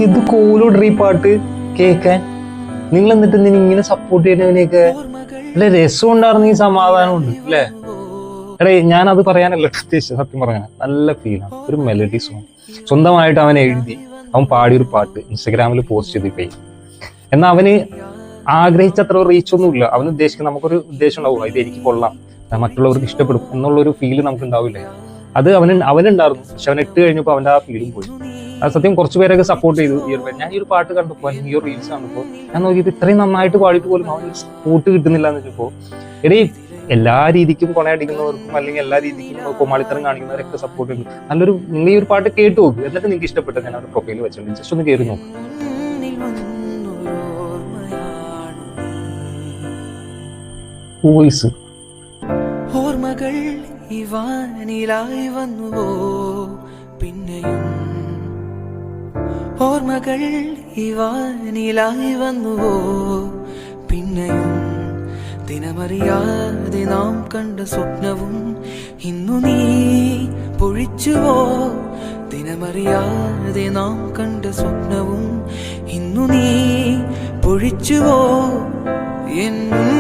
ഇത് കോലോടറി പാട്ട് കേൾക്കാൻ. നിങ്ങൾ എന്നിട്ട് എന്തിനാ ഇങ്ങനെ സപ്പോർട്ട് ചെയ്യുന്നതിനെയൊക്കെ? അല്ലെ രസം ഉണ്ടായിരുന്നെങ്കിൽ സമാധാനം ഉണ്ട് അല്ലേ? എടേ ഞാനത് പറയാനല്ല ഉദ്ദേശിച്ചത്. സത്യം പറയാൻ നല്ല ഫീലാണ്. ഒരു മെലഡി സോങ് സ്വന്തമായിട്ട് അവൻ എഴുതി അവൻ പാടിയൊരു പാട്ട് ഇൻസ്റ്റഗ്രാമിൽ പോസ്റ്റ് ചെയ്ത് പോയി. എന്നാൽ അവന് ആഗ്രഹിച്ചത്ര റീച്ച് ഒന്നുമില്ല. അവന് ഉദ്ദേശിക്കുന്ന നമുക്കൊരു ഉദ്ദേശം ഉണ്ടാവും, ഇത് എനിക്ക് കൊള്ളാം, മറ്റുള്ളവർക്ക് ഇഷ്ടപ്പെടും എന്നുള്ളൊരു ഫീല് നമുക്ക് ഉണ്ടാവില്ലേ? അത് അവനുണ്ടായിരുന്നു. പക്ഷെ അവൻ ഇട്ട് കഴിഞ്ഞപ്പോൾ അവൻ്റെ ആ ഫീലും പോയി. അത് സത്യം കുറച്ച് പേരൊക്കെ സപ്പോർട്ട് ചെയ്തു. ഞാൻ ഈ ഒരു പാട്ട് കണ്ടപ്പോൾ ഈ ഒരു റീൽസ് കണ്ടപ്പോൾ ഞാൻ നോക്കിയത് ഇത്രയും നന്നായിട്ട് പാടിയിട്ട് പോലും അവന് സപ്പോർട്ട് കിട്ടുന്നില്ല എന്ന് വെച്ചപ്പോൾ എടീ എല്ലാ രീതിക്കും കൊണയടിക്കുന്നവർക്കും അല്ലെങ്കിൽ എല്ലാ രീതിക്കും കൊമാളിത്തരം കാണിക്കുന്നവരൊക്കെ സപ്പോർട്ട് ചെയ്തു. നല്ലൊരു നിങ്ങൾ ഈ ഒരു പാട്ട് കേട്ട് നോക്കും, എന്നിട്ട് നിങ്ങൾക്ക് ഇഷ്ടപ്പെട്ടത് ഞാൻ അവരുടെ പ്രൊഫൈൽ വെച്ചിട്ടുണ്ട്, ജസ്റ്റ് ഒന്ന് കയറി നോക്കും. വോയിസ് ഓർമ്മകൾ ഇവാനിലായി വന്നുവോ പിന്നെയും, ഓർമ്മകൾ ഇവാനിലായി വന്നുവോ പിന്നെയും, ദിനമറിയാതെ നാം കണ്ട സ്വപ്നവും ഇന്നു നീ പൊഴിച്ചുവോ, ദിനമറിയാതെ നാം കണ്ട സ്വപ്നവും ഇന്നു നീ പൊഴിച്ചുവോ, എന്നും